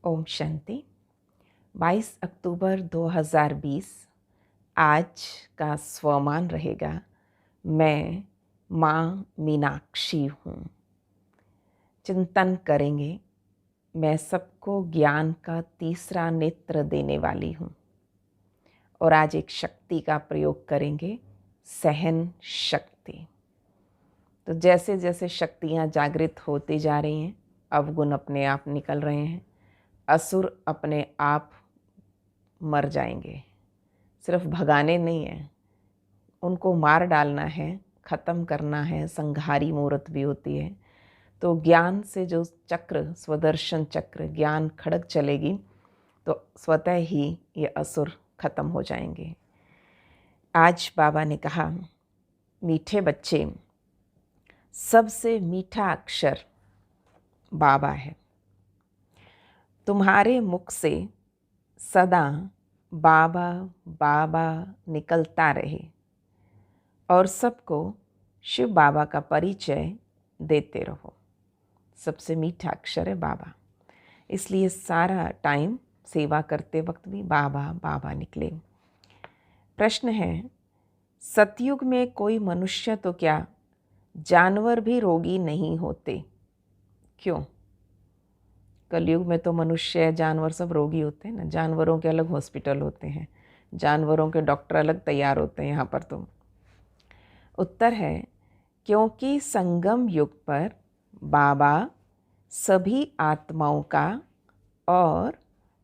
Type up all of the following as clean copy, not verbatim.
ओम शांति। 22 अक्टूबर 2020 आज का स्वमान रहेगा, मैं माँ मीनाक्षी हूँ। चिंतन करेंगे, मैं सबको ज्ञान का तीसरा नेत्र देने वाली हूँ। और आज एक शक्ति का प्रयोग करेंगे, सहन शक्ति। तो जैसे जैसे शक्तियाँ जागृत होती जा रही हैं, अवगुण अपने आप निकल रहे हैं, असुर अपने आप मर जाएंगे। सिर्फ भगाने नहीं है, उनको मार डालना है, ख़त्म करना है। संघारी मूर्त भी होती है। तो ज्ञान से जो चक्र, स्वदर्शन चक्र, ज्ञान खड़ग चलेगी तो स्वतः ही ये असुर खत्म हो जाएंगे। आज बाबा ने कहा, मीठे बच्चे, सबसे मीठा अक्षर बाबा है। तुम्हारे मुख से सदा बाबा बाबा निकलता रहे और सबको शिव बाबा का परिचय देते रहो। सबसे मीठा अक्षर है बाबा, इसलिए सारा टाइम सेवा करते वक्त भी बाबा बाबा निकले। प्रश्न है, सतयुग में कोई मनुष्य तो क्या जानवर भी रोगी नहीं होते? क्यों? कलयुग में तो मनुष्य जानवर सब रोगी होते हैं ना। जानवरों के अलग हॉस्पिटल होते हैं, जानवरों के डॉक्टर अलग तैयार होते हैं यहाँ पर। तो उत्तर है, क्योंकि संगम युग पर बाबा सभी आत्माओं का और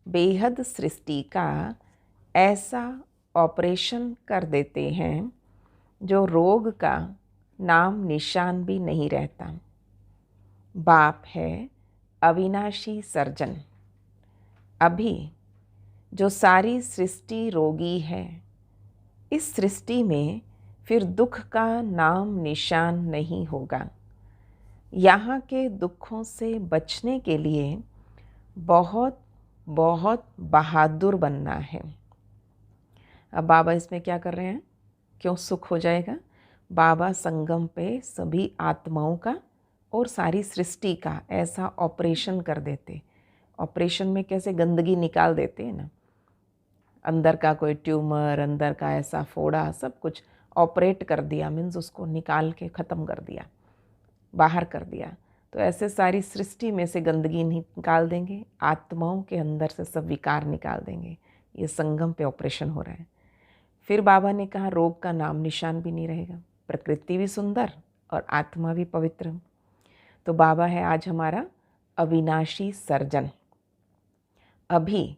बेहद सृष्टि का ऐसा ऑपरेशन कर देते हैं जो रोग का नाम निशान भी नहीं रहता। बाप है अविनाशी सर्जन। अभी जो सारी सृष्टि रोगी है, इस सृष्टि में फिर दुख का नाम निशान नहीं होगा। यहाँ के दुखों से बचने के लिए बहुत बहुत बहादुर बनना है। अब बाबा इसमें क्या कर रहे हैं? क्यों सुख हो जाएगा? बाबा संगम पे सभी आत्माओं का और सारी सृष्टि का ऐसा ऑपरेशन कर देते। ऑपरेशन में कैसे गंदगी निकाल देते हैं ना, अंदर का कोई ट्यूमर, अंदर का ऐसा फोड़ा, सब कुछ ऑपरेट कर दिया, मीन्स उसको निकाल के ख़त्म कर दिया, बाहर कर दिया। तो ऐसे सारी सृष्टि में से गंदगी निकाल देंगे, आत्माओं के अंदर से सब विकार निकाल देंगे। ये संगम पे ऑपरेशन हो रहा है। फिर बाबा ने कहा, रोग का नाम निशान भी नहीं रहेगा, प्रकृति भी सुंदर और आत्मा भी पवित्र। तो बाबा है आज हमारा अविनाशी सर्जन। अभी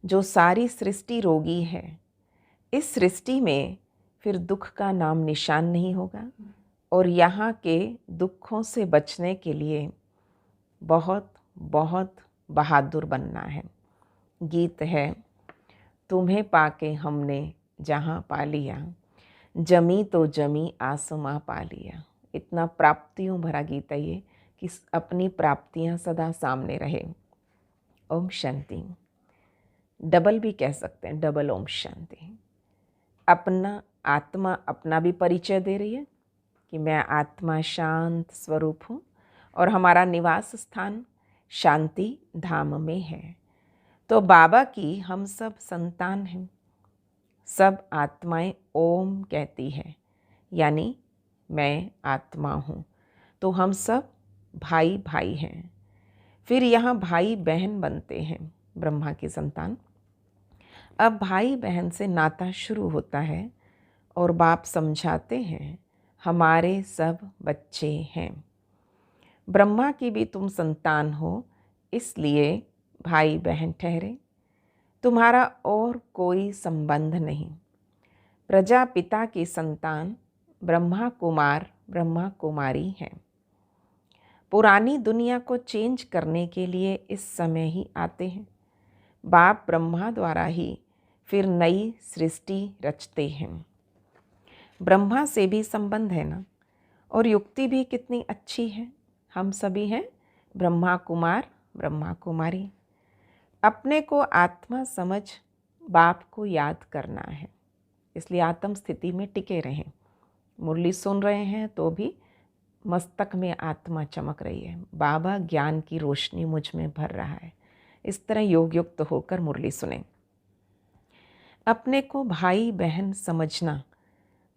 जो सारी सृष्टि रोगी है, इस सृष्टि में फिर दुख का नाम निशान नहीं होगा। और यहाँ के दुखों से बचने के लिए बहुत बहुत बहादुर बनना है। गीत है, तुम्हें पाके हमने जहाँ पा लिया, जमी तो जमी आसमां पा लिया। इतना प्राप्तियों भरा गीत है ये, कि अपनी प्राप्तियाँ सदा सामने रहे। ओम शांति। डबल भी कह सकते हैं, डबल ओम शांति। अपना आत्मा अपना भी परिचय दे रही है कि मैं आत्मा शांत स्वरूप हूँ और हमारा निवास स्थान शांति धाम में है। तो बाबा की हम सब संतान हैं। सब आत्माएं ओम कहती हैं, यानी मैं आत्मा हूँ। तो हम सब भाई भाई हैं। फिर यहाँ भाई बहन बनते हैं, ब्रह्मा की संतान। अब भाई बहन से नाता शुरू होता है और बाप समझाते हैं, हमारे सब बच्चे हैं। ब्रह्मा की भी तुम संतान हो, इसलिए भाई बहन ठहरे। तुम्हारा और कोई संबंध नहीं। प्रजापिता की संतान ब्रह्मा कुमार ब्रह्मा कुमारी हैं। पुरानी दुनिया को चेंज करने के लिए इस समय ही आते हैं। बाप ब्रह्मा द्वारा ही फिर नई सृष्टि रचते हैं। ब्रह्मा से भी संबंध है ना, और युक्ति भी कितनी अच्छी है। हम सभी हैं ब्रह्मा कुमार ब्रह्मा कुमारी। अपने को आत्मा समझ बाप को याद करना है, इसलिए आत्म स्थिति में टिके रहें। मुरली सुन रहे हैं तो भी मस्तक में आत्मा चमक रही है। बाबा ज्ञान की रोशनी मुझ में भर रहा है, इस तरह योग युक्त होकर मुरली सुने। अपने को भाई बहन समझना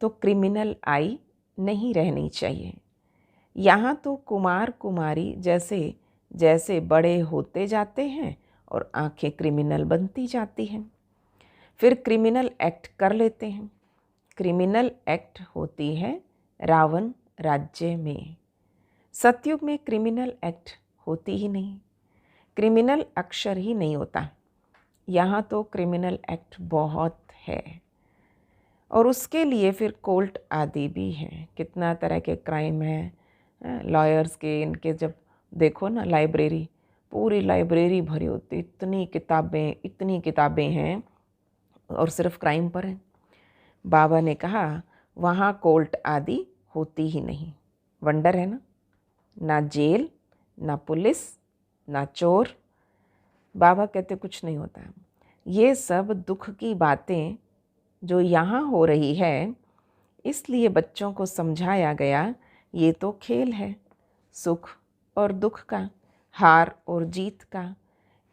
तो क्रिमिनल आई नहीं रहनी चाहिए। यहाँ तो कुमार कुमारी जैसे जैसे बड़े होते जाते हैं और आंखें क्रिमिनल बनती जाती हैं, फिर क्रिमिनल एक्ट कर लेते हैं। क्रिमिनल एक्ट होती है रावण राज्य में। सतयुग में क्रिमिनल एक्ट होती ही नहीं, क्रिमिनल अक्षर ही नहीं होता। यहाँ तो क्रिमिनल एक्ट बहुत है और उसके लिए फिर कोर्ट आदि भी हैं। कितना तरह के क्राइम हैं लॉयर्स के, इनके जब देखो ना लाइब्रेरी, पूरी लाइब्रेरी भरी होती, इतनी किताबें हैं और सिर्फ क्राइम पर हैं। बाबा ने कहा वहाँ कोर्ट आदि होती ही नहीं। वंडर है ना जेल, ना पुलिस, ना चोर। बाबा कहते कुछ नहीं होता। ये सब दुख की बातें जो यहाँ हो रही है, इसलिए बच्चों को समझाया गया ये तो खेल है, सुख और दुख का, हार और जीत का।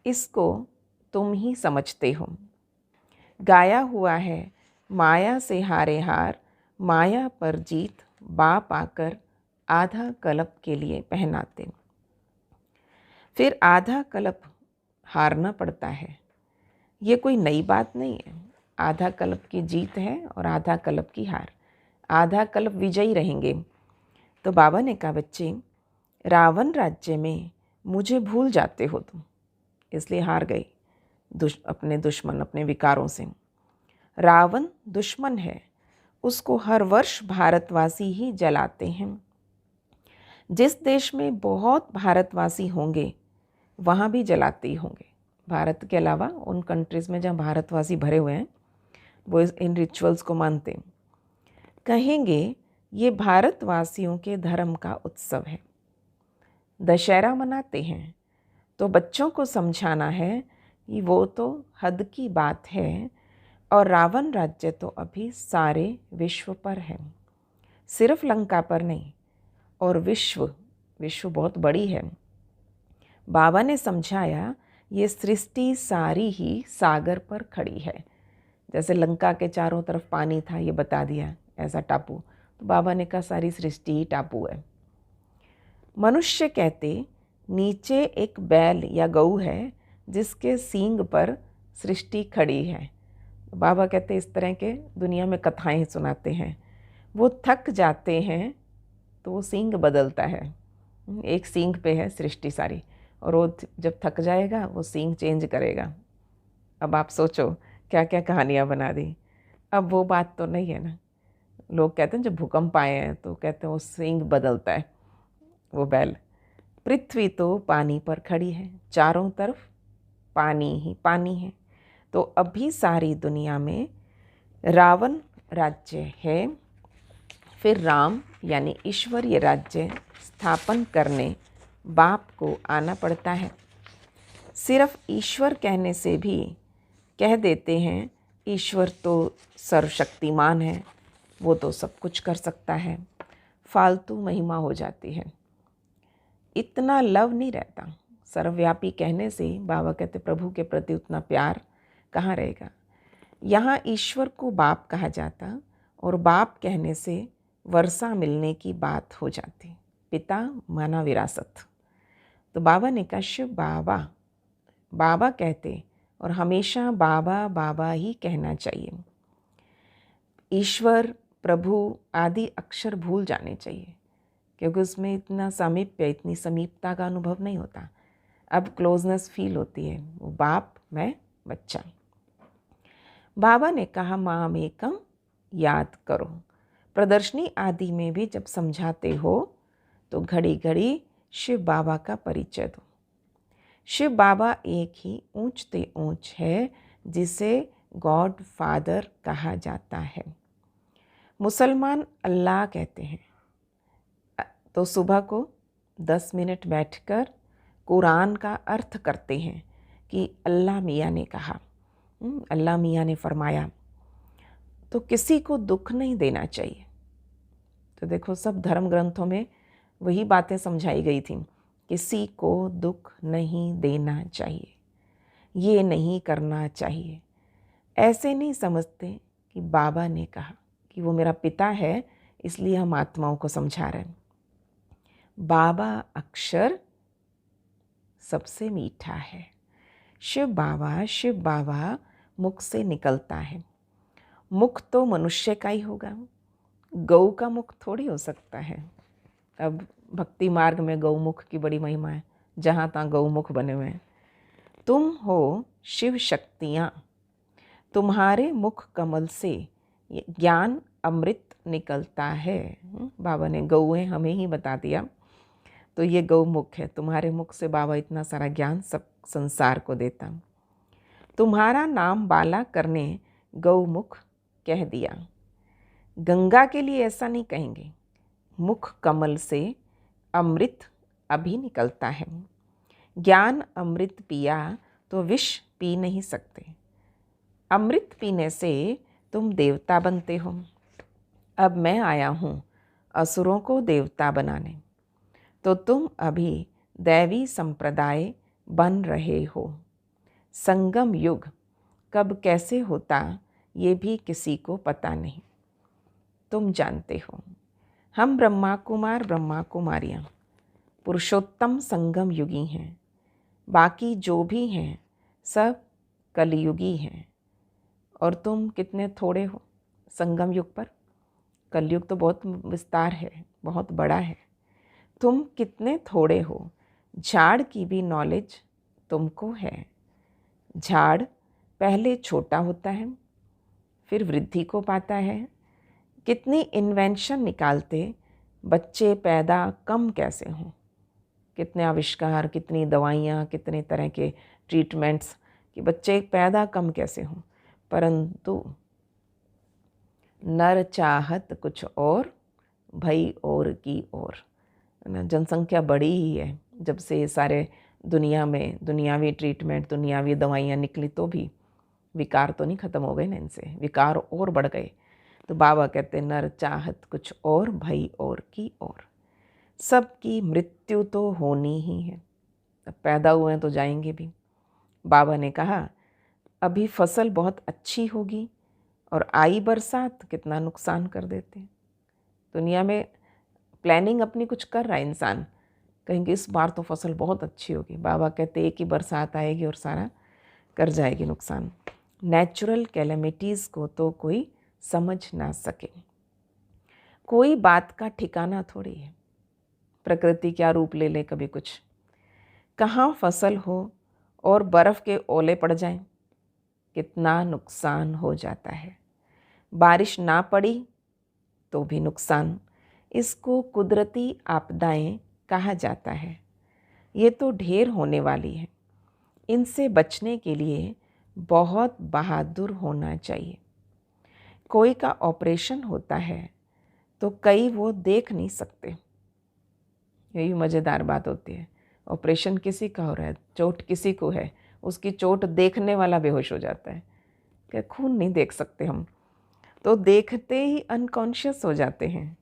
इसको तुम ही समझते हो। गाया हुआ है माया से हारे हार, माया पर जीत बाप आकर आधा कल्प के लिए पहनाते। फिर आधा कल्प हारना पड़ता है। ये कोई नई बात नहीं है। आधा कल्प की जीत है और आधा कल्प की हार। आधा कल्प विजयी रहेंगे। तो बाबा ने कहा बच्चे, रावण राज्य में मुझे भूल जाते हो तुम, इसलिए हार गए अपने दुश्मन, अपने विकारों से। रावण दुश्मन है, उसको हर वर्ष भारतवासी ही जलाते हैं। जिस देश में बहुत भारतवासी होंगे वहाँ भी जलाते ही होंगे। भारत के अलावा उन कंट्रीज़ में जहाँ भारतवासी भरे हुए हैं वो इन रिचुअल्स को मानते हैं। कहेंगे ये भारतवासियों के धर्म का उत्सव है। दशहरा मनाते हैं तो बच्चों को समझाना है कि वो तो हद की बात है और रावण राज्य तो अभी सारे विश्व पर है, सिर्फ लंका पर नहीं। और विश्व बहुत बड़ी है। बाबा ने समझाया ये सृष्टि सारी ही सागर पर खड़ी है। जैसे लंका के चारों तरफ पानी था, ये बता दिया ऐसा टापू। तो बाबा ने कहा सारी सृष्टि ही टापू है। मनुष्य कहते नीचे एक बैल या गऊ है जिसके सींग पर सृष्टि खड़ी है। बाबा कहते इस तरह के दुनिया में कथाएं सुनाते हैं। वो थक जाते हैं तो वो सींग बदलता है। एक सींग पे है सृष्टि सारी और वो जब थक जाएगा वो सींग चेंज करेगा। अब आप सोचो क्या क्या कहानियाँ बना दी। अब वो बात तो नहीं है ना। लोग कहते हैं जब भूकंप आए हैं तो कहते हैं वो सींग बदलता है वो बैल। पृथ्वी तो पानी पर खड़ी है, चारों तरफ पानी ही पानी है। तो अभी सारी दुनिया में रावण राज्य है। फिर राम यानी ईश्वरीय राज्य स्थापन करने बाप को आना पड़ता है। सिर्फ ईश्वर कहने से भी कह देते हैं ईश्वर तो सर्वशक्तिमान है, वो तो सब कुछ कर सकता है। फालतू महिमा हो जाती है, इतना लव नहीं रहता। सर्वव्यापी कहने से बाबा कहते प्रभु के प्रति उतना प्यार कहाँ रहेगा। यहाँ ईश्वर को बाप कहा जाता और बाप कहने से वर्षा मिलने की बात हो जाती। पिता माना विरासत। तो बाबा ने कहा शिव बाबा बाबा कहते और हमेशा बाबा बाबा ही कहना चाहिए। ईश्वर प्रभु आदि अक्षर भूल जाने चाहिए क्योंकि उसमें इतना सामीप्य, इतनी समीपता का अनुभव नहीं होता। अब क्लोजनेस फील होती है, वो बाप मैं बच्चा। बाबा ने कहा माम एकम याद करो। प्रदर्शनी आदि में भी जब समझाते हो तो घड़ी घड़ी शिव बाबा का परिचय दो। शिव बाबा एक ही ऊंचते ऊंच है जिसे गॉड फादर कहा जाता है। मुसलमान अल्लाह कहते हैं तो सुबह को 10 मिनट बैठकर कुरान का अर्थ करते हैं कि अल्लाह मियाँ ने कहा, अल्लाह मियाँ ने फरमाया। तो किसी को दुख नहीं देना चाहिए। तो देखो सब धर्म ग्रंथों में वही बातें समझाई गई थी, किसी को दुख नहीं देना चाहिए। ये नहीं करना चाहिए। ऐसे नहीं समझते कि बाबा ने कहा कि वो मेरा पिता है इसलिए हम आत्माओं को समझा रहे हैं। बाबा अक्षर सबसे मीठा है। शिव बाबा मुख से निकलता है। मुख तो मनुष्य का ही होगा, गौ का मुख थोड़ी हो सकता है। अब भक्ति मार्ग में गौमुख की बड़ी महिमा है, जहाँ तहाँ गौमुख बने हुए हैं। तुम हो शिव शक्तियाँ, तुम्हारे मुख कमल से ज्ञान अमृत निकलता है। बाबा ने गौएं हमें ही बता दिया, तो ये गौमुख है। तुम्हारे मुख से बाबा इतना सारा ज्ञान सब संसार को देता। तुम्हारा नाम बाला करने गौमुख कह दिया। गंगा के लिए ऐसा नहीं कहेंगे, मुख कमल से अमृत अभी निकलता है। ज्ञान अमृत पिया तो विष पी नहीं सकते। अमृत पीने से तुम देवता बनते हो। अब मैं आया हूँ असुरों को देवता बनाने, तो तुम अभी दैवी संप्रदाय बन रहे हो। संगम युग कब कैसे होता ये भी किसी को पता नहीं, तुम जानते हो। हम ब्रह्मा कुमार ब्रह्मा कुमारियाँ पुरुषोत्तम संगम युगी हैं। बाकी जो भी हैं सब कलयुगी हैं। और तुम कितने थोड़े हो संगम युग पर। कलयुग तो बहुत विस्तार है, बहुत बड़ा है। तुम कितने थोड़े हो। झाड़ की भी नॉलेज तुमको है। झाड़ पहले छोटा होता है, फिर वृद्धि को पाता है। कितनी इन्वेंशन निकालते, बच्चे पैदा कम कैसे हों। कितने आविष्कार, कितनी दवाइयाँ, कितने तरह के ट्रीटमेंट्स कि बच्चे पैदा कम कैसे हों। परंतु नर चाहत कुछ और, भई और की ओर। जनसंख्या बड़ी ही है। जब से ये सारे दुनिया में दुनियावी ट्रीटमेंट, दुनियावी दवाइयाँ निकली, तो भी विकार तो नहीं ख़त्म हो गए ना इनसे, विकार और बढ़ गए। तो बाबा कहते नर चाहत कुछ और, भई और की ओर। सबकी मृत्यु तो होनी ही है। अब पैदा हुए हैं तो जाएंगे भी। बाबा ने कहा अभी फसल बहुत अच्छी होगी और आई बरसात कितना नुकसान कर देते हैं। दुनिया में प्लानिंग अपनी कुछ कर रहा है इंसान, कहेंगे इस बार तो फसल बहुत अच्छी होगी। बाबा कहते एक ही बरसात आएगी और सारा कर जाएगी नुकसान। नेचुरल कैलेमिटीज़ को तो कोई समझ ना सके। कोई बात का ठिकाना थोड़ी है। प्रकृति क्या रूप ले ले कभी कुछ। कहाँ फसल हो और बर्फ़ के ओले पड़ जाएं, कितना नुकसान हो जाता है। बारिश ना पड़ी तो भी नुकसान। इसको कुदरती आपदाएं कहा जाता है। ये तो ढेर होने वाली है। इनसे बचने के लिए बहुत बहादुर होना चाहिए। कोई का ऑपरेशन होता है तो कई वो देख नहीं सकते। यही मज़ेदार बात होती है। ऑपरेशन किसी का हो रहा है, चोट किसी को है, उसकी चोट देखने वाला बेहोश हो जाता है। क्या खून नहीं देख सकते हम, तो देखते ही अनकॉन्शियस हो जाते हैं।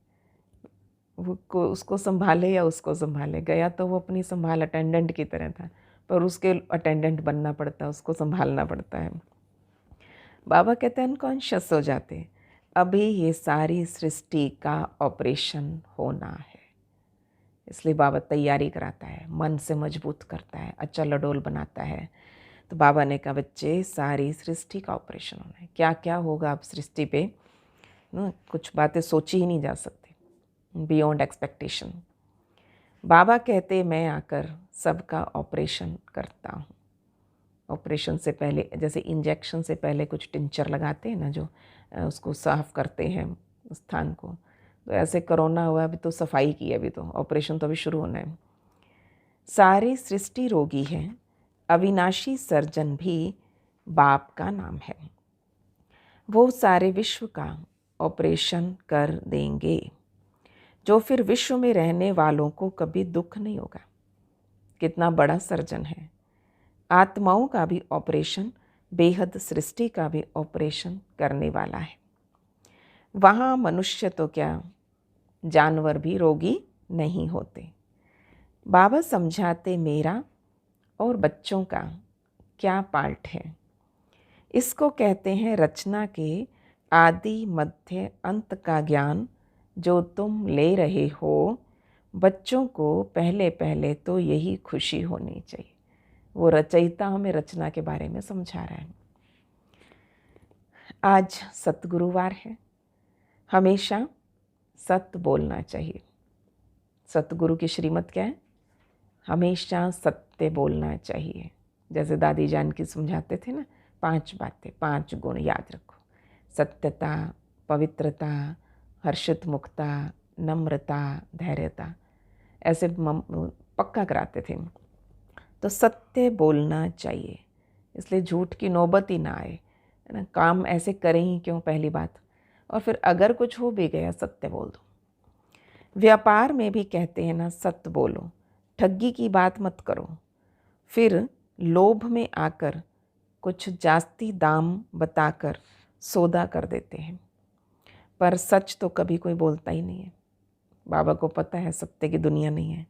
वो उसको संभाले या उसको संभाले, गया तो वो अपनी संभाल अटेंडेंट की तरह था, पर उसके अटेंडेंट बनना पड़ता है, उसको संभालना पड़ता है। बाबा कहते हैं अनकॉन्शियस हो जाते। अभी ये सारी सृष्टि का ऑपरेशन होना है, इसलिए बाबा तैयारी कराता है, मन से मजबूत करता है, अचल अडोल बनाता है। तो बाबा ने कहा बच्चे सारी सृष्टि का ऑपरेशन होना है। क्या क्या होगा अब सृष्टि पे ना, कुछ बातें सोची ही नहीं जा सकती, बियॉन्ड एक्सपेक्टेशन। बाबा कहते मैं आकर सबका ऑपरेशन करता हूँ। ऑपरेशन से पहले जैसे इंजेक्शन से पहले कुछ टिंचर लगाते हैं ना, जो उसको साफ करते हैं स्थान को, तो ऐसे कोरोना हुआ, अभी तो सफाई की है, अभी तो ऑपरेशन तो अभी शुरू होना है। सारी सृष्टि रोगी है, अविनाशी सर्जन भी बाप का नाम है। वो सारे विश्व का ऑपरेशन कर देंगे, जो फिर विश्व में रहने वालों को कभी दुख नहीं होगा। कितना बड़ा सर्जन है। आत्माओं का भी ऑपरेशन, बेहद सृष्टि का भी ऑपरेशन करने वाला है। वहाँ मनुष्य तो क्या, जानवर भी रोगी नहीं होते। बाबा समझाते मेरा और बच्चों का क्या पार्ट है। इसको कहते हैं रचना के आदि मध्य अंत का ज्ञान जो तुम ले रहे हो। बच्चों को पहले पहले तो यही खुशी होनी चाहिए। वो रचयिता हमें रचना के बारे में समझा रहा है। आज सतगुरुवार है। हमेशा सत्य बोलना चाहिए। सतगुरु की श्रीमत क्या है? हमेशा सत्य बोलना चाहिए। जैसे दादी जानकी समझाते थे ना, 5 बातें, 5 गुण याद रखो। सत्यता, पवित्रता, हर्षित मुक्ता, नम्रता, धैर्यता, ऐसे पक्का कराते थे। तो सत्य बोलना चाहिए, इसलिए झूठ की नौबत ही ना आए, है ना। काम ऐसे करें ही क्यों, पहली बात। और फिर अगर कुछ हो भी गया, सत्य बोल दो। व्यापार में भी कहते हैं ना, सत्य बोलो, ठगी की बात मत करो। फिर लोभ में आकर कुछ जास्ती दाम बताकर सौदा कर देते हैं, पर सच तो कभी कोई बोलता ही नहीं है। बाबा को पता है सत्य की दुनिया नहीं है,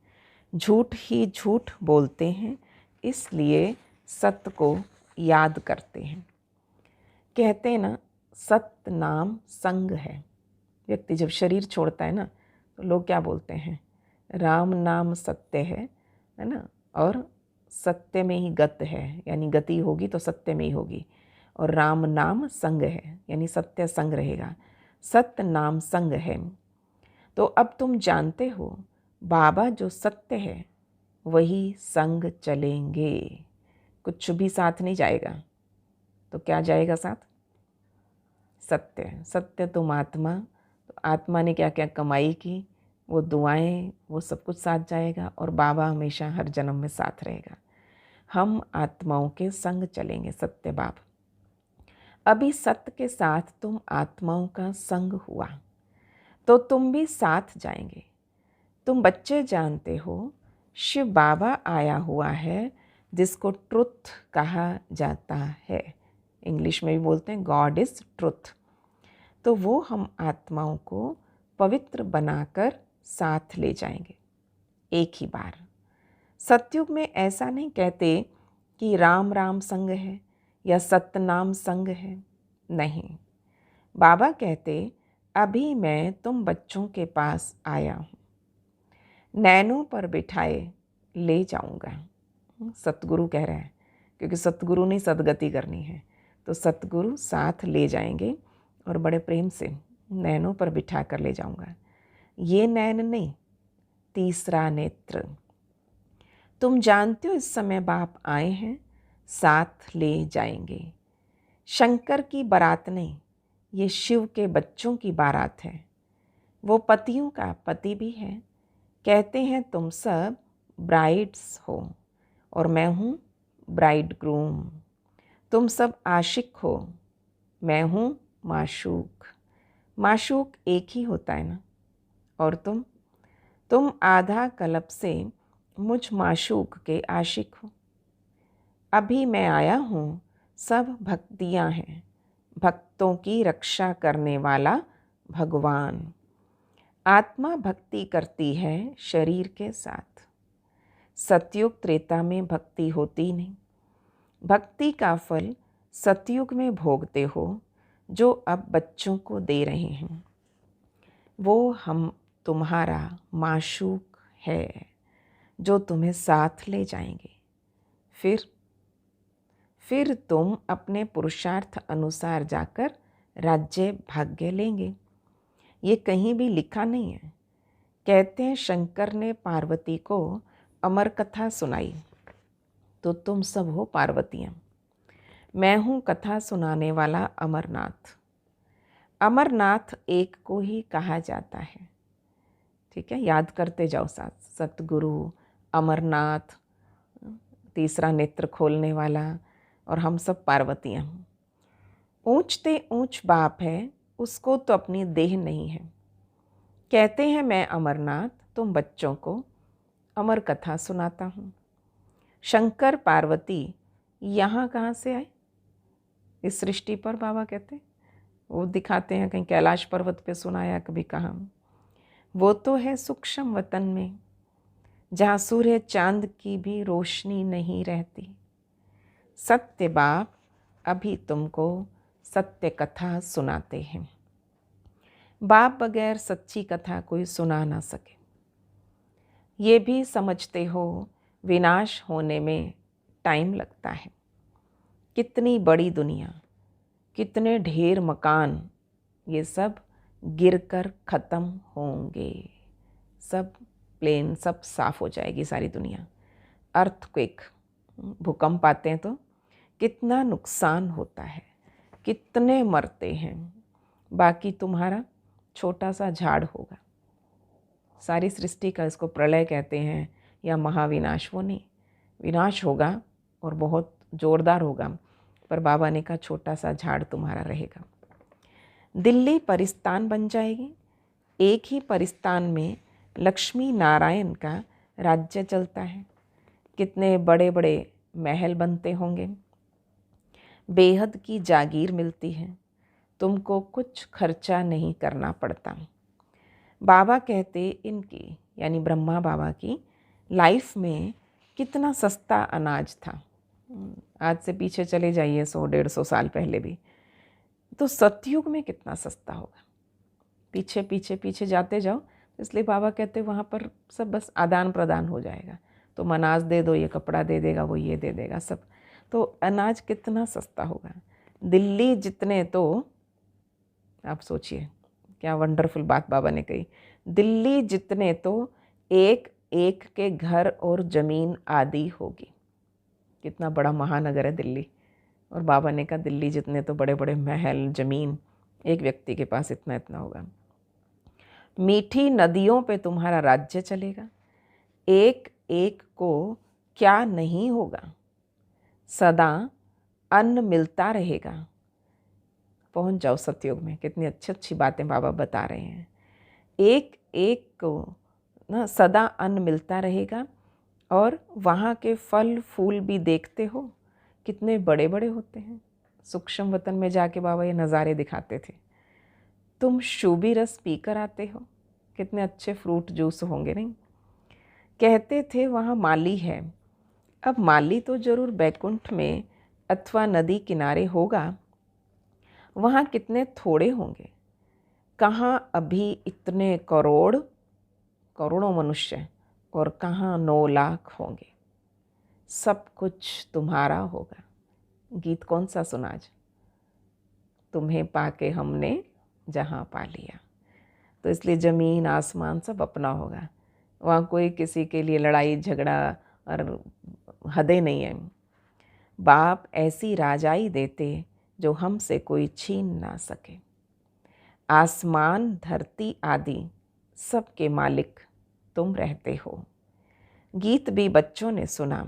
झूठ ही झूठ बोलते हैं, इसलिए सत्य को याद करते हैं। कहते हैं ना, सत्य नाम संग है। व्यक्ति जब शरीर छोड़ता है ना, तो लोग क्या बोलते हैं? राम नाम सत्य है ना। और सत्य में ही गत है, यानी गति होगी तो सत्य में ही होगी। और राम नाम संग है, यानी सत्य संग रहेगा। सत्य नाम संग है। तो अब तुम जानते हो, बाबा जो सत्य है वही संग चलेंगे। कुछ भी साथ नहीं जाएगा। तो क्या जाएगा साथ? सत्य। सत्य तुम आत्मा, तो आत्मा ने क्या क्या कमाई की, वो दुआएं, वो सब कुछ साथ जाएगा। और बाबा हमेशा हर जन्म में साथ रहेगा। हम आत्माओं के संग चलेंगे, सत्य बाबा। अभी सत्य के साथ तुम आत्माओं का संग हुआ तो तुम भी साथ जाएंगे। तुम बच्चे जानते हो, शिव बाबा आया हुआ है, जिसको ट्रुथ कहा जाता है। इंग्लिश में भी बोलते हैं गॉड इज़ ट्रुथ। तो वो हम आत्माओं को पवित्र बनाकर साथ ले जाएंगे एक ही बार। सतयुग में ऐसा नहीं कहते कि राम राम संग है या सतनाम संग है, नहीं। बाबा कहते, अभी मैं तुम बच्चों के पास आया हूँ, नैनों पर बिठाए ले जाऊंगा। सतगुरु कह रहे हैं, क्योंकि सतगुरु ने सदगति करनी है, तो सतगुरु साथ ले जाएंगे और बड़े प्रेम से नैनों पर बिठा कर ले जाऊंगा। ये नैन नहीं, तीसरा नेत्र। तुम जानते हो इस समय बाप आए हैं, साथ ले जाएंगे। शंकर की बारात नहीं, ये शिव के बच्चों की बारात है। वो पतियों का पति भी है। कहते हैं तुम सब ब्राइड्स हो और मैं हूँ ब्राइड ग्रूम। तुम सब आशिक हो, मैं हूँ माशूक। माशूक एक ही होता है ना। और तुम आधा कल्प से मुझ माशूक के आशिक हो। अभी मैं आया हूँ, सब भक्तियाँ हैं, भक्तों की रक्षा करने वाला भगवान। आत्मा भक्ति करती है शरीर के साथ। सतयुग त्रेता में भक्ति होती नहीं। भक्ति का फल सतयुग में भोगते हो, जो अब बच्चों को दे रहे हैं। वो हम तुम्हारा माशूक है, जो तुम्हें साथ ले जाएंगे। फिर तुम अपने पुरुषार्थ अनुसार जाकर राज्य भाग्य लेंगे। ये कहीं भी लिखा नहीं है। कहते हैं शंकर ने पार्वती को अमर कथा सुनाई, तो तुम सब हो पार्वतियाँ। मैं हूँ कथा सुनाने वाला अमरनाथ। अमरनाथ एक को ही कहा जाता है। ठीक है, याद करते जाओ साथ। सतगुरु, अमरनाथ, तीसरा नेत्र खोलने वाला, और हम सब पार्वतियाँ। ऊंचते ऊंच बाप है, उसको तो अपनी देह नहीं है। कहते हैं मैं अमरनाथ तुम बच्चों को अमर कथा सुनाता हूँ। शंकर पार्वती यहाँ कहाँ से आए इस सृष्टि पर? बाबा कहते, वो दिखाते हैं कहीं कैलाश पर्वत पे सुनाया, कभी कहाँ। वो तो है सूक्ष्म वतन में, जहाँ सूर्य चांद की भी रोशनी नहीं रहती। सत्य बाप अभी तुमको सत्य कथा सुनाते हैं। बाप बगैर सच्ची कथा कोई सुना ना सके। ये भी समझते हो विनाश होने में टाइम लगता है। कितनी बड़ी दुनिया, कितने ढेर मकान, ये सब गिरकर ख़त्म होंगे। सब प्लेन, सब साफ हो जाएगी सारी दुनिया। अर्थक्वेक, भूकंप आते हैं तो कितना नुकसान होता है, कितने मरते हैं। बाकी तुम्हारा छोटा सा झाड़ होगा। सारी सृष्टि का इसको प्रलय कहते हैं या महाविनाश। वो नहीं, विनाश होगा और बहुत ज़ोरदार होगा, पर बाबा ने कहा छोटा सा झाड़ तुम्हारा रहेगा। दिल्ली परिस्तान बन जाएगी। एक ही परिस्तान में लक्ष्मी नारायण का राज्य चलता है। कितने बड़े बड़े महल बनते होंगे। बेहद की जागीर मिलती है। तुमको कुछ खर्चा नहीं करना पड़ता। बाबा कहते इनकी यानी ब्रह्मा बाबा की लाइफ में कितना सस्ता अनाज था। आज से पीछे चले जाइए 100-150 साल पहले भी, तो सतयुग में कितना सस्ता होगा। पीछे पीछे पीछे जाते जाओ, इसलिए बाबा कहते वहाँ पर सब बस आदान प्रदान हो जाएगा। तो अनाज दे दो, ये कपड़ा दे देगा, वो ये दे देगा सब। तो अनाज कितना सस्ता होगा। दिल्ली जितने, तो आप सोचिए क्या वंडरफुल बात बाबा ने कही। दिल्ली जितने तो एक एक के घर और ज़मीन आदि होगी। कितना बड़ा महानगर है दिल्ली। और बाबा ने कहा दिल्ली जितने तो बड़े बड़े महल, ज़मीन, एक व्यक्ति के पास इतना इतना होगा। मीठी नदियों पे तुम्हारा राज्य चलेगा। एक एक को क्या नहीं होगा। सदा अन्न मिलता रहेगा। पहुंच जाओ सतयुग में। कितनी अच्छी अच्छी बातें बाबा बता रहे हैं। एक एक को ना सदा अन्न मिलता रहेगा। और वहाँ के फल फूल भी देखते हो कितने बड़े बड़े होते हैं। सूक्ष्म वतन में जाके बाबा ये नज़ारे दिखाते थे। तुम शूबी रस पीकर आते हो, कितने अच्छे फ्रूट जूस होंगे। नहीं, कहते थे वहाँ माली है। अब माली तो ज़रूर बैकुंठ में अथवा नदी किनारे होगा। वहाँ कितने थोड़े होंगे। कहाँ अभी इतने करोड़ों मनुष्य, और कहाँ 9 लाख होंगे। सब कुछ तुम्हारा होगा। गीत कौन सा सुना आज? तुम्हें पाके हमने जहाँ पा लिया। तो इसलिए ज़मीन आसमान सब अपना होगा। वहाँ कोई किसी के लिए लड़ाई झगड़ा और हदें नहीं है। बाप ऐसी राजाई देते जो हमसे कोई छीन ना सके। आसमान धरती आदि सबके मालिक तुम रहते हो। गीत भी बच्चों ने सुना।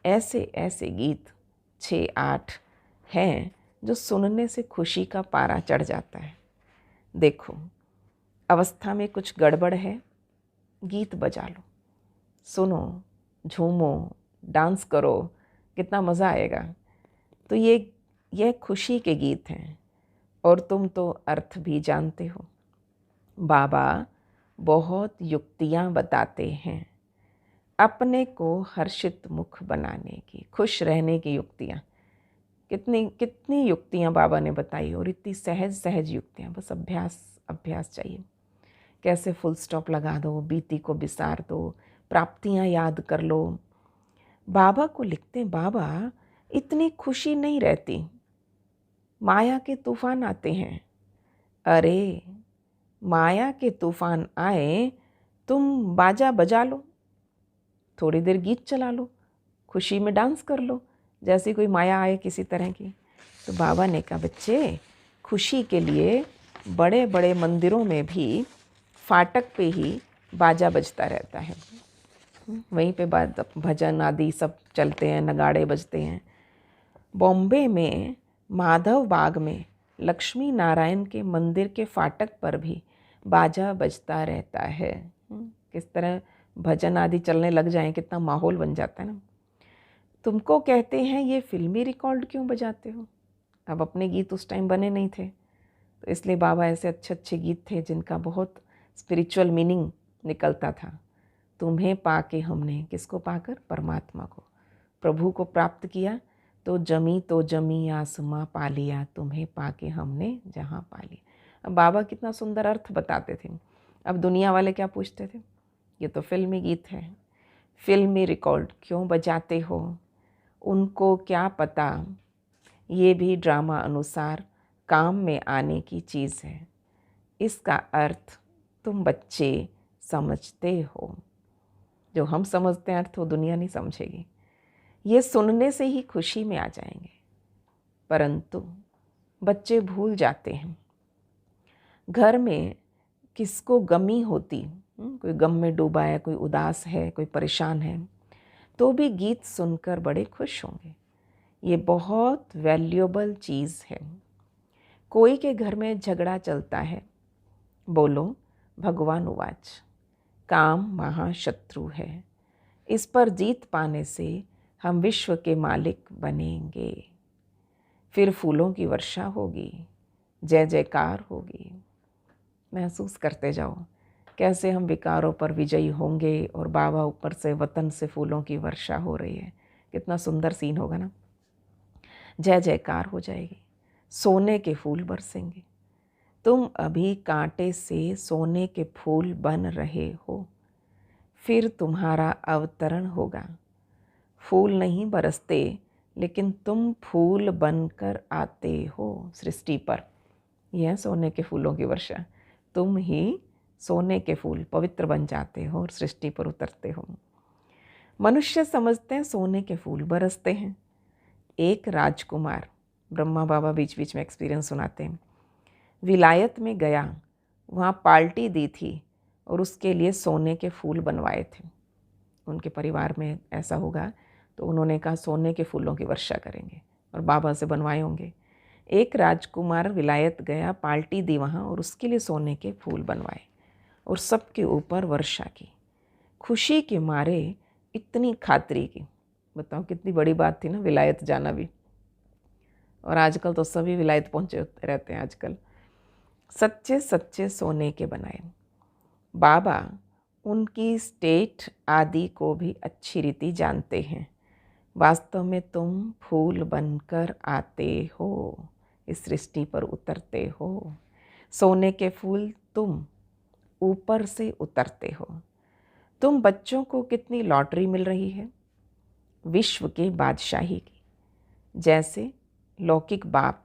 ऐसे ऐसे गीत 6-8 हैं जो सुनने से खुशी का पारा चढ़ जाता है। देखो, अवस्था में कुछ गड़बड़ है, गीत बजा लो, सुनो, झूमो, डांस करो, कितना मज़ा आएगा। तो ये खुशी के गीत हैं। और तुम तो अर्थ भी जानते हो। बाबा बहुत युक्तियाँ बताते हैं अपने को हर्षित मुख बनाने की, खुश रहने की युक्तियाँ। कितनी कितनी युक्तियाँ बाबा ने बताई, और इतनी सहज सहज युक्तियाँ। बस अभ्यास चाहिए। कैसे फुल स्टॉप लगा दो, बीती को बिसार दो, प्राप्तियाँ याद कर लो। बाबा को लिखते, बाबा इतनी खुशी नहीं रहती, माया के तूफान आते हैं। अरे माया के तूफान आए, तुम बाजा बजा लो, थोड़ी देर गीत चला लो, खुशी में डांस कर लो, जैसी कोई माया आए किसी तरह की। तो बाबा ने कहा बच्चे, खुशी के लिए बड़े बड़े मंदिरों में भी फाटक पे ही बाजा बजता रहता है। वहीं पे भजन आदि सब चलते हैं, नगाड़े बजते हैं। बॉम्बे में माधव बाग में लक्ष्मी नारायण के मंदिर के फाटक पर भी बाजा बजता रहता है। किस तरह भजन आदि चलने लग जाएं, कितना माहौल बन जाता है ना। तुमको कहते हैं ये फिल्मी रिकॉर्ड क्यों बजाते हो। अब अपने गीत उस टाइम बने नहीं थे, तो इसलिए बाबा ऐसे अच्छे अच्छे गीत थे जिनका बहुत स्पिरिचुअल मीनिंग निकलता था। तुम्हें पाके हमने, किसको पाकर? परमात्मा को, प्रभु को प्राप्त किया। तो जमी आसमां पा लिया, तुम्हें पाके हमने जहाँ पा लिया। अब बाबा कितना सुंदर अर्थ बताते थे। अब दुनिया वाले क्या पूछते थे, ये तो फिल्मी गीत है, फिल्मी रिकॉर्ड क्यों बजाते हो? उनको क्या पता ये भी ड्रामा अनुसार काम में आने की चीज़ है। इसका अर्थ तुम बच्चे समझते हो। जो हम समझते हैं अर्थ वो दुनिया नहीं समझेगी। ये सुनने से ही खुशी में आ जाएंगे, परंतु बच्चे भूल जाते हैं। घर में किसको गमी होती, कोई गम में डूबा है, कोई उदास है, कोई परेशान है, तो भी गीत सुनकर बड़े खुश होंगे। ये बहुत वैल्यूएबल चीज़ है। कोई के घर में झगड़ा चलता है, बोलो भगवान उवाच, काम महाशत्रु है, इस पर जीत पाने से हम विश्व के मालिक बनेंगे। फिर फूलों की वर्षा होगी, जय जयकार होगी। महसूस करते जाओ कैसे हम विकारों पर विजयी होंगे और बाबा ऊपर से वतन से फूलों की वर्षा हो रही है। कितना सुंदर सीन होगा ना। जय जयकार हो जाएगी, सोने के फूल बरसेंगे। तुम अभी कांटे से सोने के फूल बन रहे हो, फिर तुम्हारा अवतरण होगा। फूल नहीं बरसते, लेकिन तुम फूल बनकर आते हो सृष्टि पर। यह सोने के फूलों की वर्षा, तुम ही सोने के फूल पवित्र बन जाते हो और सृष्टि पर उतरते हो। मनुष्य समझते हैं सोने के फूल बरसते हैं। एक राजकुमार, ब्रह्मा बाबा बीच बीच में एक्सपीरियंस सुनाते हैं, विलायत में गया, वहाँ पार्टी दी थी और उसके लिए सोने के फूल बनवाए थे। उनके परिवार में ऐसा होगा तो उन्होंने कहा सोने के फूलों की वर्षा करेंगे और बाबा से बनवाए होंगे। एक राजकुमार विलायत गया, पार्टी दी वहाँ और उसके लिए सोने के फूल बनवाए और सबके ऊपर वर्षा की। खुशी के मारे इतनी खातिरी की। बताओ कितनी बड़ी बात थी ना विलायत जाना भी। और आजकल तो सभी विलायत पहुँचे रहते हैं आजकल। सच्चे सच्चे सोने के बनाए। बाबा उनकी स्टेट आदि को भी अच्छी रीति जानते हैं। वास्तव में तुम फूल बनकर आते हो, इस सृष्टि पर उतरते हो। सोने के फूल तुम ऊपर से उतरते हो। तुम बच्चों को कितनी लॉटरी मिल रही है, विश्व के बादशाही की। जैसे लौकिक बाप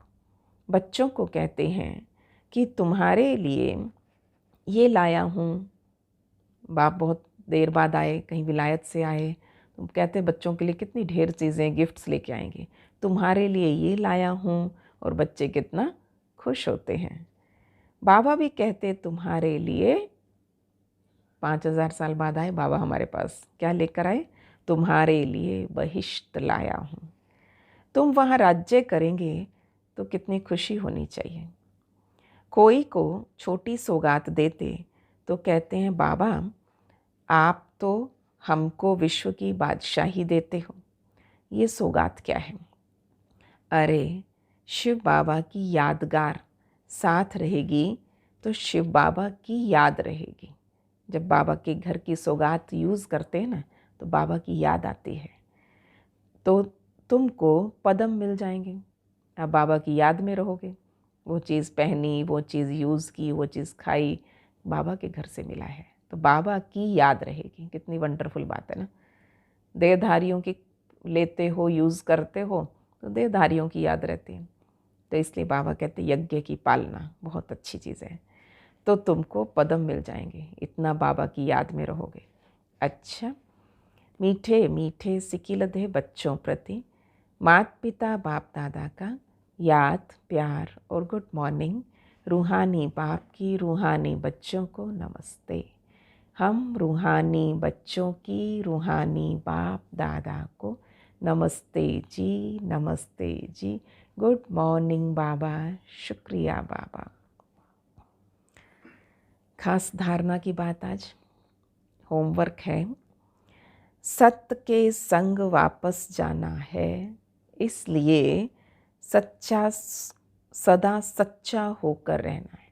बच्चों को कहते हैं कि तुम्हारे लिए ये लाया हूँ। बाप बहुत देर बाद आए, कहीं विलायत से आए, तो कहते हैं बच्चों के लिए कितनी ढेर चीज़ें गिफ्ट्स लेके आएंगे, तुम्हारे लिए ये लाया हूँ, और बच्चे कितना खुश होते हैं। बाबा भी कहते तुम्हारे लिए 5000 साल बाद आए बाबा हमारे पास, क्या लेकर आए, तुम्हारे लिए बहिश्त लाया हूँ। तुम वहाँ राज्य करेंगे तो कितनी खुशी होनी चाहिए। कोई को छोटी सौगात देते तो कहते हैं बाबा आप तो हमको विश्व की बादशाही देते हो, ये सौगात क्या है? अरे शिव बाबा की यादगार साथ रहेगी तो शिव बाबा की याद रहेगी। जब बाबा के घर की सौगात यूज़ करते हैं ना तो बाबा की याद आती है, तो तुमको पदम मिल जाएंगे। अब बाबा की याद में रहोगे। वो चीज़ पहनी, वो चीज़ यूज़ की, वो चीज़ खाई, बाबा के घर से मिला है तो बाबा की याद रहेगी। कितनी वंडरफुल बात है ना। देहधारियों की लेते हो, यूज़ करते हो तो देहधारियों की याद रहती है। तो इसलिए बाबा कहते यज्ञ की पालना बहुत अच्छी चीज़ है, तो तुमको पदम मिल जाएंगे, इतना बाबा की याद में रहोगे। अच्छा, मीठे मीठे सिकिलधे बच्चों प्रति माता पिता बाप दादा का याद, प्यार और गुड मॉर्निंग। रूहानी बाप की रूहानी बच्चों को नमस्ते। हम रूहानी बच्चों की रूहानी बाप दादा को नमस्ते जी, नमस्ते जी। गुड मॉर्निंग बाबा, शुक्रिया बाबा। खास धारणा की बात आज होमवर्क है। सत्य के संग वापस जाना है, इसलिए सदा सच्चा होकर रहना है।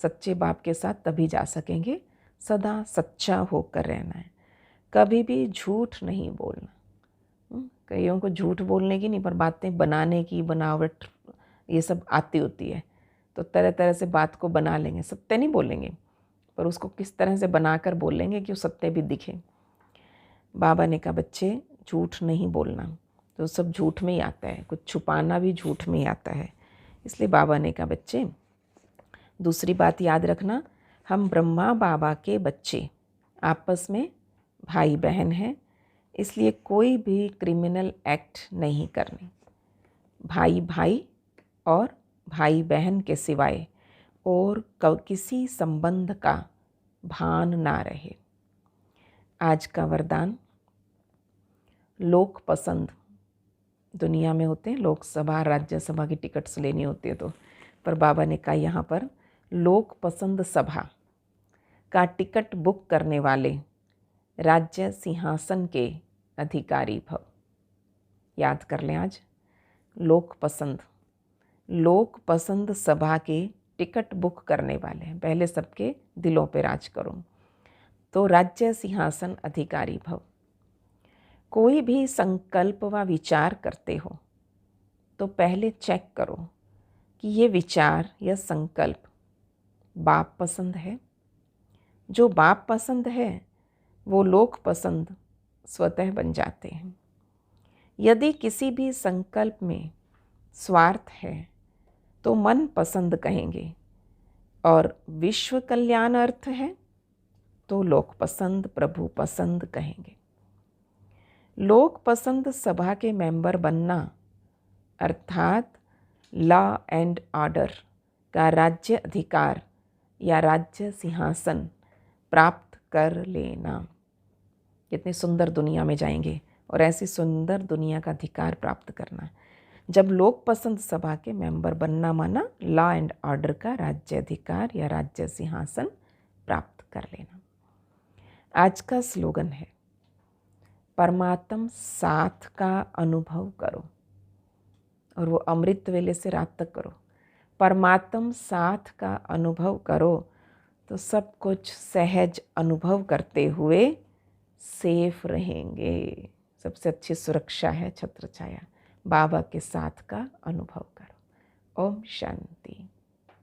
सच्चे बाप के साथ तभी जा सकेंगे, सदा सच्चा होकर रहना है। कभी भी झूठ नहीं बोलना, कईयों को झूठ बोलने की नहीं, पर बातें बनाने की, बनावट ये सब आती होती है। तो तरह तरह से बात को बना लेंगे, सत्य नहीं बोलेंगे, पर उसको किस तरह से बनाकर बोलेंगे कि वो सत्य भी दिखे। बाबा ने कहा बच्चे झूठ नहीं बोलना, तो सब झूठ में ही आता है, कुछ छुपाना भी झूठ में ही आता है। इसलिए बाबा ने कहा बच्चे दूसरी बात याद रखना, हम ब्रह्मा बाबा के बच्चे आपस में भाई बहन हैं, इसलिए कोई भी क्रिमिनल एक्ट नहीं करने। भाई भाई और भाई बहन के सिवाय और किसी संबंध का भान ना रहे। आज का वरदान, लोक पसंद दुनिया में होते हैं, लोकसभा राज्यसभा की टिकट्स लेनी होती है तो, पर बाबा ने कहा यहाँ पर लोक पसंद सभा का टिकट बुक करने वाले राज्य सिंहासन के अधिकारी भव। याद कर लें आज, लोक पसंद सभा के टिकट बुक करने वाले हैं, पहले सबके दिलों पे राज करो, तो राज्य सिंहासन अधिकारी भव। कोई भी संकल्प व विचार करते हो तो पहले चेक करो कि ये विचार या संकल्प बाप पसंद है। जो बाप पसंद है वो लोक पसंद स्वतः बन जाते हैं। यदि किसी भी संकल्प में स्वार्थ है तो मन पसंद कहेंगे, और विश्व कल्याण अर्थ है तो लोक पसंद प्रभु पसंद कहेंगे। लोक पसंद सभा के मेंबर बनना अर्थात लॉ एंड ऑर्डर का राज्य अधिकार या राज्य सिंहासन प्राप्त कर लेना। कितनी सुंदर दुनिया में जाएंगे और ऐसी सुंदर दुनिया का अधिकार प्राप्त करना। जब लोक पसंद सभा के मेंबर बनना माना लॉ एंड ऑर्डर का राज्य अधिकार या राज्य सिंहासन प्राप्त कर लेना। आज का स्लोगन है, परमात्म साथ का अनुभव करो, और वो अमृत वेले से रात तक करो। परमात्म साथ का अनुभव करो तो सब कुछ सहज अनुभव करते हुए सेफ रहेंगे। सबसे अच्छी सुरक्षा है छत्र छाया, बाबा के साथ का अनुभव करो। ओम शांति।